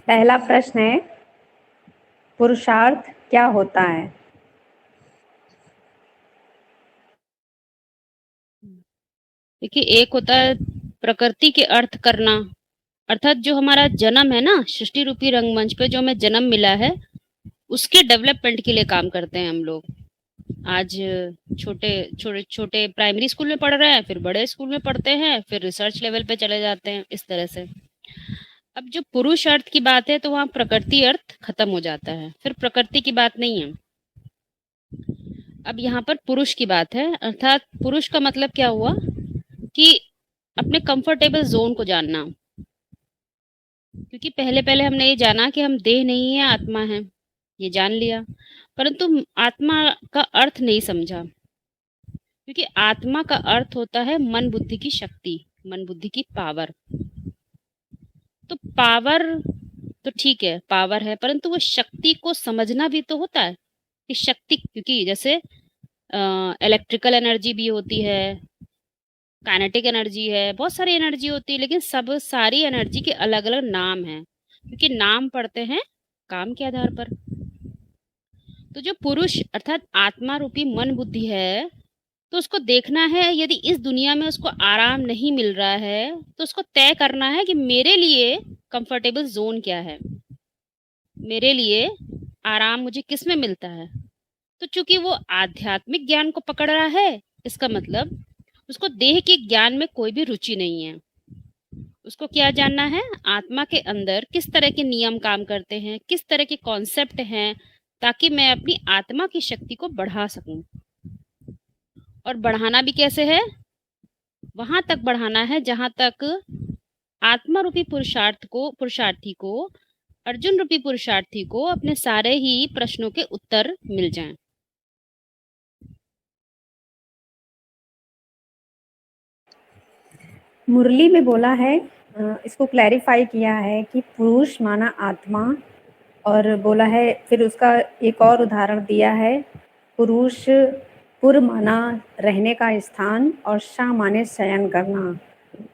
पहला प्रश्न है, पुरुषार्थ क्या होता है? देखिए, एक होता है प्रकृति के अर्थ करना, अर्थात जो हमारा जन्म है ना, सृष्टि रूपी रंगमंच पे जो हमें जन्म मिला है, उसके डेवलपमेंट के लिए काम करते हैं हम लोग। आज छोटे छोटे छोटे प्राइमरी स्कूल में पढ़ रहे हैं, फिर बड़े स्कूल में पढ़ते हैं, फिर रिसर्च लेवल पे चले जाते हैं, इस तरह से। अब जो पुरुष अर्थ की बात है तो वहां प्रकृति अर्थ खत्म हो जाता है, फिर प्रकृति की बात नहीं है। अब यहाँ पर पुरुष की बात है, अर्थात पुरुष का मतलब क्या हुआ कि अपने कंफर्टेबल जोन को जानना। क्योंकि पहले पहले हमने ये जाना कि हम देह नहीं है, आत्मा है, ये जान लिया, परंतु आत्मा का अर्थ नहीं समझा। क्योंकि आत्मा का अर्थ होता है मन बुद्धि की शक्ति, मन बुद्धि की पावर। तो पावर तो ठीक है, पावर है, परंतु वो शक्ति को समझना भी तो होता है कि शक्ति, क्योंकि जैसे इलेक्ट्रिकल एनर्जी भी होती है, काइनेटिक एनर्जी है, बहुत सारी एनर्जी होती है, लेकिन सब सारी एनर्जी के अलग अलग नाम हैं, क्योंकि नाम पढ़ते हैं काम के आधार पर। तो जो पुरुष अर्थात आत्मा रूपी मन बुद्धि है, तो उसको देखना है, यदि इस दुनिया में उसको आराम नहीं मिल रहा है तो उसको तय करना है कि मेरे लिए कंफर्टेबल जोन क्या है, मेरे लिए आराम मुझे किस में मिलता है। तो चूंकि वो आध्यात्मिक ज्ञान को पकड़ रहा है, इसका मतलब उसको देह के ज्ञान में कोई भी रुचि नहीं है। उसको क्या जानना है, आत्मा के अंदर किस तरह के नियम काम करते हैं, किस तरह के कॉन्सेप्ट हैं, ताकि मैं अपनी आत्मा की शक्ति को बढ़ा सकूं। और बढ़ाना भी कैसे है, वहां तक बढ़ाना है जहां तक आत्मा रूपी पुरुषार्थी को अर्जुन रूपी पुरुषार्थी को अपने सारे ही प्रश्नों के उत्तर मिल जाएं। मुरली में बोला है, इसको क्लैरिफाई किया है कि पुरुष माना आत्मा, और बोला है, फिर उसका एक और उदाहरण दिया है, पुरुष पुर माना रहने का स्थान और शाह माने शयन करना,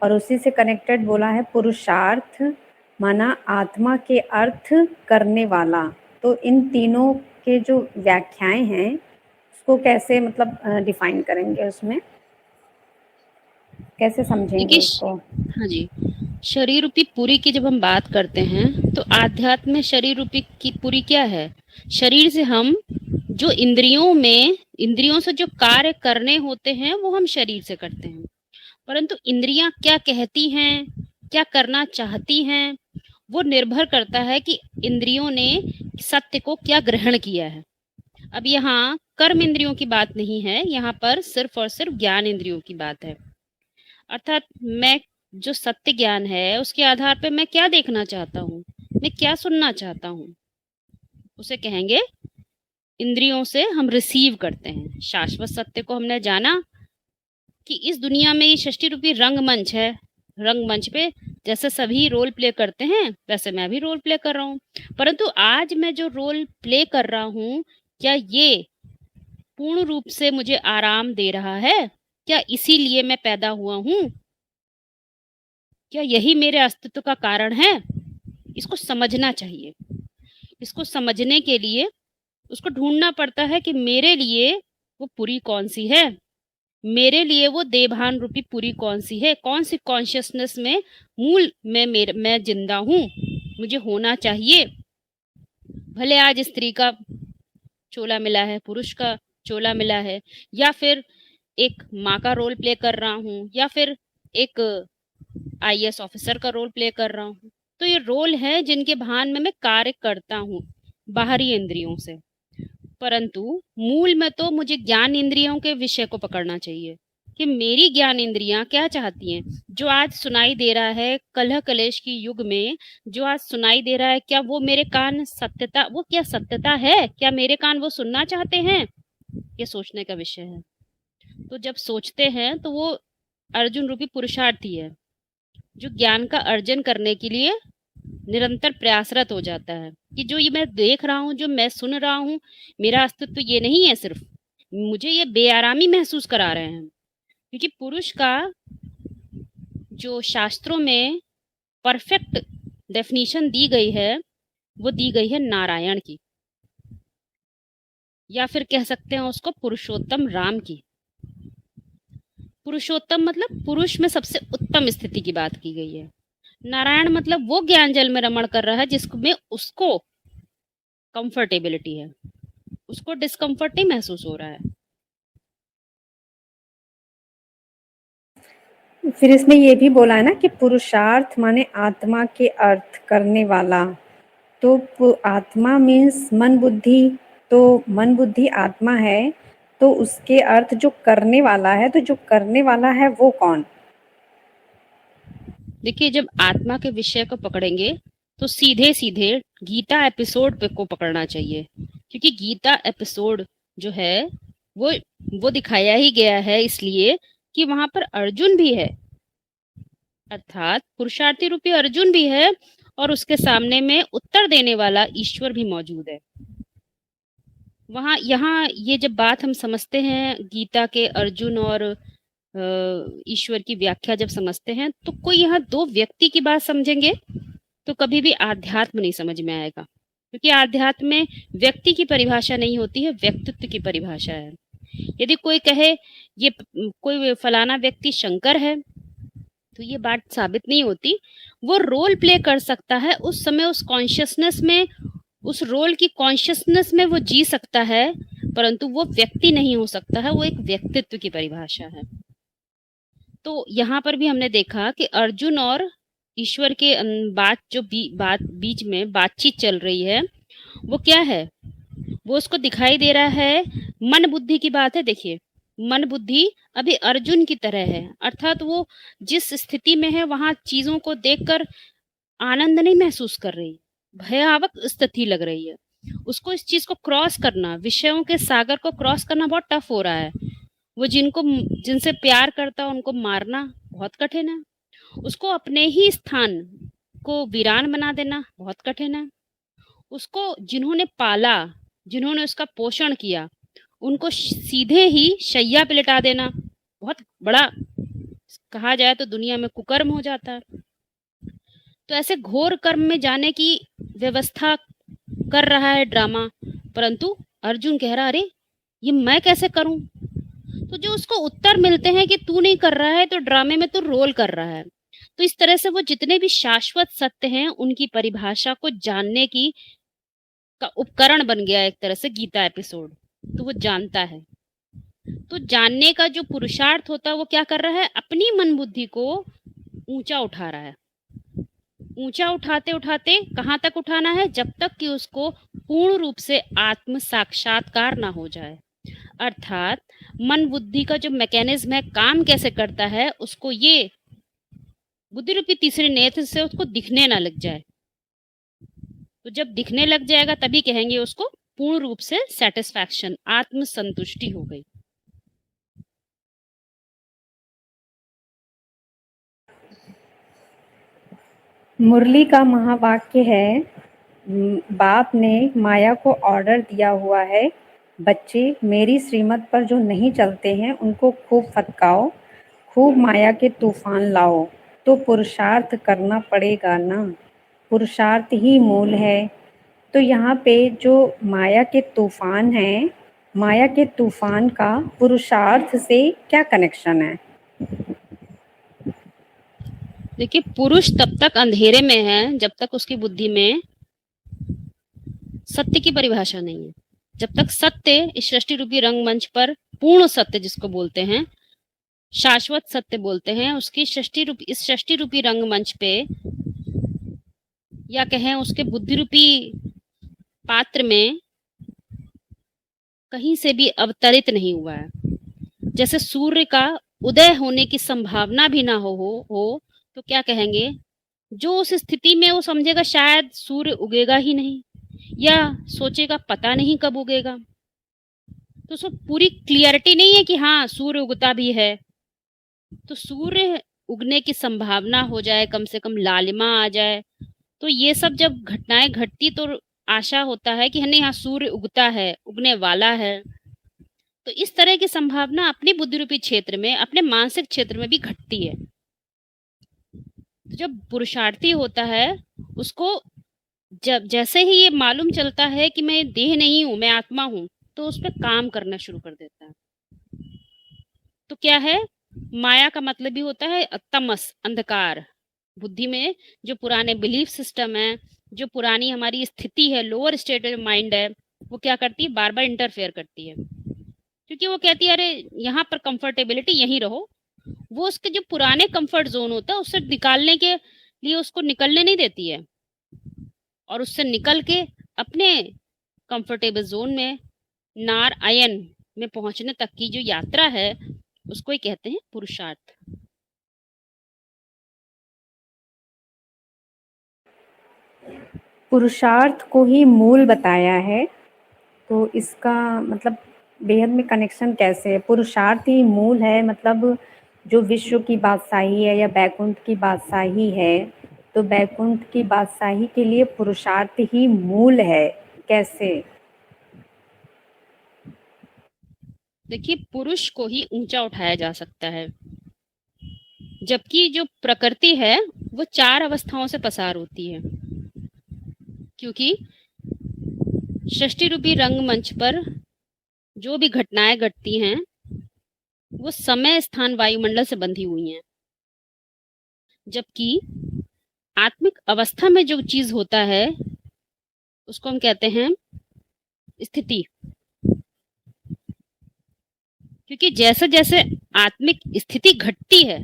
और उसी से कनेक्टेड बोला है पुरुषार्थ माना आत्मा के अर्थ करने वाला। तो इन तीनों के जो व्याख्याएं हैं उसको कैसे मतलब डिफाइन करेंगे, उसमें कैसे समझेंगे देखिए, इसको? हाँ जी, शरीर रूपी पुरी की जब हम बात करते हैं तो आध्यात्म में शरीर रूपी की पुरी क्या है, शरीर से हम जो इंद्रियों से जो कार्य करने होते हैं वो हम शरीर से करते हैं, परंतु इंद्रियां क्या कहती हैं, क्या करना चाहती हैं, वो निर्भर करता है कि इंद्रियों ने सत्य को क्या ग्रहण किया है। अब यहाँ कर्म इंद्रियों की बात नहीं है, यहाँ पर सिर्फ और सिर्फ ज्ञान इंद्रियों की बात है। अर्थात मैं जो सत्य ज्ञान है उसके आधार पर मैं क्या देखना चाहता हूँ, मैं क्या सुनना चाहता हूँ, उसे कहेंगे इंद्रियों से हम रिसीव करते हैं। शाश्वत सत्य को हमने जाना कि इस दुनिया में ये सृष्टि रूपी रंगमंच है, रंगमंच पे जैसे सभी रोल प्ले करते हैं वैसे मैं भी रोल प्ले कर रहा हूँ, परंतु आज मैं जो रोल प्ले कर रहा हूँ, क्या ये पूर्ण रूप से मुझे आराम दे रहा है, क्या इसीलिए मैं पैदा हुआ हूँ, क्या यही मेरे अस्तित्व का कारण है? इसको समझना चाहिए। इसको समझने के लिए उसको ढूंढना पड़ता है कि मेरे लिए वो पुरी कौन सी है, मेरे लिए वो देवभान रूपी पुरी कौन सी है, कौन सी कॉन्शियसनेस में मूल में मैं जिंदा हूँ, मुझे होना चाहिए। भले आज स्त्री का चोला मिला है, पुरुष का चोला मिला है, या फिर एक माँ का रोल प्ले कर रहा हूँ, या फिर एक आईएएस ऑफिसर का रोल प्ले कर रहा हूँ, तो ये रोल है जिनके भान में मैं कार्य करता हूँ बाहरी इंद्रियों से, परंतु मूल में तो मुझे ज्ञान इंद्रियों के विषय को पकड़ना चाहिए कि मेरी ज्ञान इंद्रियां क्या चाहती हैं। जो आज सुनाई दे रहा है कलह कलेश की युग में, जो आज सुनाई दे रहा है, क्या वो मेरे कान सत्यता, वो क्या सत्यता है, क्या मेरे कान वो सुनना चाहते हैं? ये सोचने का विषय है। तो जब सोचते हैं तो वो अर्जुन रूपी पुरुषार्थी है जो ज्ञान का अर्जन करने के लिए निरंतर प्रयासरत हो जाता है कि जो ये मैं देख रहा हूँ, जो मैं सुन रहा हूँ, मेरा अस्तित्व ये नहीं है, सिर्फ मुझे ये बेआरामी महसूस करा रहे हैं। क्योंकि पुरुष का जो शास्त्रों में परफेक्ट डेफिनेशन दी गई है, वो दी गई है नारायण की, या फिर कह सकते हैं उसको पुरुषोत्तम राम की। पुरुषोत्तम मतलब पुरुष में सबसे उत्तम स्थिति की बात की गई है। नारायण मतलब वो ज्ञान जल में रमण कर रहा है जिसमें उसको कंफर्टेबिलिटी है, उसको डिस्कम्फर्ट नहीं महसूस हो रहा है। फिर इसमें ये भी बोला है ना कि पुरुषार्थ माने आत्मा के अर्थ करने वाला। तो आत्मा मीन्स मन बुद्धि, तो मन बुद्धि आत्मा है, तो उसके अर्थ जो करने वाला है, तो जो करने वाला है वो कौन? देखिए, जब आत्मा के विषय को पकड़ेंगे तो सीधे सीधे गीता एपिसोड पे को पकड़ना चाहिए, क्योंकि गीता एपिसोड जो है वो दिखाया ही गया है इसलिए कि वहां पर अर्जुन भी है, अर्थात पुरुषार्थी रूपी अर्जुन भी है, और उसके सामने में उत्तर देने वाला ईश्वर भी मौजूद है। वहां यहाँ ये जब बात हम समझते हैं गीता के अर्जुन और ईश्वर की व्याख्या जब समझते हैं, तो कोई यहाँ दो व्यक्ति की बात समझेंगे तो कभी भी आध्यात्म नहीं समझ में आएगा, क्योंकि आध्यात्म में व्यक्ति की परिभाषा नहीं होती है, व्यक्तित्व की परिभाषा है। यदि कोई कहे ये कोई फलाना व्यक्ति शंकर है, तो ये बात साबित नहीं होती। वो रोल प्ले कर सकता है उस समय, उस कॉन्शियसनेस में, उस रोल की कॉन्शियसनेस में वो जी सकता है, परंतु वो व्यक्ति नहीं हो सकता है, वो एक व्यक्तित्व की परिभाषा है। तो यहाँ पर भी हमने देखा कि अर्जुन और ईश्वर के बीच में बातचीत चल रही है, वो क्या है, वो उसको दिखाई दे रहा है, मन बुद्धि की बात है। देखिए, मन बुद्धि अभी अर्जुन की तरह है, अर्थात वो जिस स्थिति में है वहां चीजों को देखकर आनंद नहीं महसूस कर रही, भयावक स्थिति लग रही है। उसको इस चीज को क्रॉस करना, विषयों के सागर को क्रॉस करना बहुत टफ हो रहा है। वो जिनसे प्यार करता है उनको मारना बहुत कठिन है, उसको अपने ही स्थान को वीरान बना देना बहुत कठिन है, उसको जिन्होंने पाला, जिन्होंने उसका पोषण किया, उनको सीधे ही शैया पे लिटा देना बहुत बड़ा, कहा जाए तो दुनिया में कुकर्म हो जाता है। तो ऐसे घोर कर्म में जाने की व्यवस्था कर रहा है ड्रामा, परंतु अर्जुन कह रहा, अरे ये मैं कैसे करूं? तो जो उसको उत्तर मिलते हैं कि तू नहीं कर रहा है, तो ड्रामे में तू रोल कर रहा है। तो इस तरह से वो जितने भी शाश्वत सत्य हैं उनकी परिभाषा को जानने की का उपकरण बन गया एक तरह से गीता एपिसोड। तो वो जानता है, तो जानने का जो पुरुषार्थ होता है वो क्या कर रहा है, अपनी मन बुद्धि को ऊंचा उठा रहा है। ऊंचा उठाते उठाते कहां तक उठाना है, जब तक कि उसको पूर्ण रूप से आत्म साक्षात्कार ना हो जाए, अर्थात मन बुद्धि का जो मैकेनिज्म है काम कैसे करता है, उसको ये बुद्धि रूपी तीसरे नेत्र से उसको दिखने ना लग जाए। तो जब दिखने लग जाएगा तभी कहेंगे उसको पूर्ण रूप से सेटिस्फैक्शन, आत्म संतुष्टि हो गई। मुरली का महावाक्य है, बाप ने माया को ऑर्डर दिया हुआ है, बच्चे मेरी श्रीमत पर जो नहीं चलते हैं उनको खूब फटकाओ, खूब माया के तूफान लाओ। तो पुरुषार्थ करना पड़ेगा ना, पुरुषार्थ ही मूल है। तो यहाँ पे जो माया के तूफान है, माया के तूफान का पुरुषार्थ से क्या कनेक्शन है? देखिए, पुरुष तब तक अंधेरे में है जब तक उसकी बुद्धि में सत्य की परिभाषा नहीं है। जब तक सत्य इस सृष्टि रूपी रंगमंच पर, पूर्ण सत्य जिसको बोलते हैं, शाश्वत सत्य बोलते हैं, उसकी इस सृष्टि रूपी रंगमंच पे, या कहें उसके बुद्धि रूपी पात्र में कहीं से भी अवतरित नहीं हुआ है। जैसे सूर्य का उदय होने की संभावना भी ना हो तो क्या कहेंगे, जो उस स्थिति में वो समझेगा शायद सूर्य उगेगा ही नहीं, या सोचेगा पता नहीं कब उगेगा, तो उसको पूरी क्लियरिटी नहीं है कि हाँ सूर्य उगता भी है। तो सूर्य उगने की संभावना हो जाए, कम से कम लालिमा आ जाए, तो ये सब जब घटनाएं घटती तो आशा होता है कि नहीं, यहाँ सूर्य उगता है, उगने वाला है। तो इस तरह की संभावना अपने बुद्धि रूपी क्षेत्र में, अपने मानसिक क्षेत्र में भी घटती है। तो जब पुरुषार्थी होता है, उसको जब जैसे ही ये मालूम चलता है कि मैं देह नहीं हूं, मैं आत्मा हूं, तो उस पर काम करना शुरू कर देता है। तो क्या है, माया का मतलब भी होता है तमस, अंधकार। बुद्धि में जो पुराने बिलीफ सिस्टम है, जो पुरानी हमारी स्थिति है, लोअर स्टेट ऑफ माइंड है, वो क्या करती है, बार बार इंटरफेयर करती है, क्योंकि वो कहती है अरे यहाँ पर कंफर्टेबिलिटी, यहीं रहो। वो उसके जो पुराने कंफर्ट जोन होता है उससे निकालने के लिए उसको निकलने नहीं देती है, और उससे निकल के अपने कंफर्टेबल जोन में, नार अयन में पहुंचने तक की जो यात्रा है, उसको ही कहते हैं पुरुषार्थ। पुरुषार्थ को ही मूल बताया है, तो इसका मतलब बेहद में कनेक्शन कैसे है? पुरुषार्थ ही मूल है, मतलब जो विश्व की बादशाही है या बैकुंठ की बादशाही है, तो बैकुंठ की बादशाही के लिए पुरुषार्थ ही मूल है, कैसे? देखिए, पुरुष को ही ऊंचा उठाया जा सकता है, जबकि जो प्रकृति है वो 4 अवस्थाओं से पसार होती है, क्योंकि सृष्टि रूपी रंगमंच पर जो भी घटनाएं घटती हैं वो समय, स्थान, वायुमंडल से बंधी हुई हैं। जबकि आत्मिक अवस्था में जो चीज होता है उसको हम कहते हैं स्थिति, क्योंकि जैसे जैसे आत्मिक स्थिति घटती है,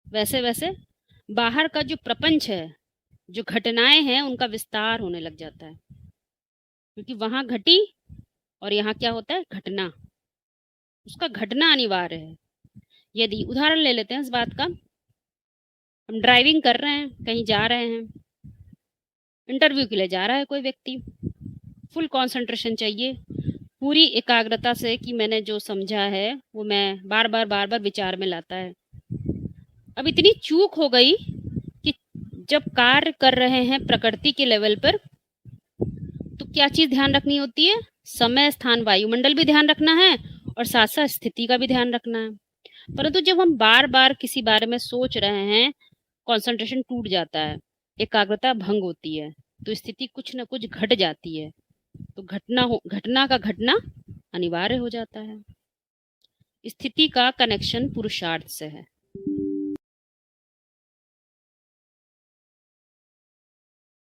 वैसे वैसे बाहर का जो प्रपंच है, जो घटनाएं हैं, उनका विस्तार होने लग जाता है, क्योंकि वहां घटी और यहाँ क्या होता है, घटना। उसका घटना अनिवार्य है। यदि उदाहरण ले लेते हैं इस बात का, हम ड्राइविंग कर रहे हैं, कहीं जा रहे हैं, इंटरव्यू के लिए जा रहा है कोई व्यक्ति, फुल कंसंट्रेशन चाहिए, पूरी एकाग्रता से कि मैंने जो समझा है वो मैं बार बार विचार में लाता है। अब इतनी चूक हो गई कि जब कार्य कर रहे हैं प्रकृति के लेवल पर, तो क्या चीज ध्यान रखनी होती है, समय, स्थान, वायुमंडल भी ध्यान रखना है, और साथ साथ स्थिति का भी ध्यान रखना है। परंतु जब हम बार बार किसी बारे में सोच रहे हैं, कंसंट्रेशन टूट जाता है, एकाग्रता भंग होती है, तो स्थिति कुछ ना कुछ घट जाती है, तो घटना का घटना अनिवार्य हो जाता है। स्थिति का कनेक्शन पुरुषार्थ से है।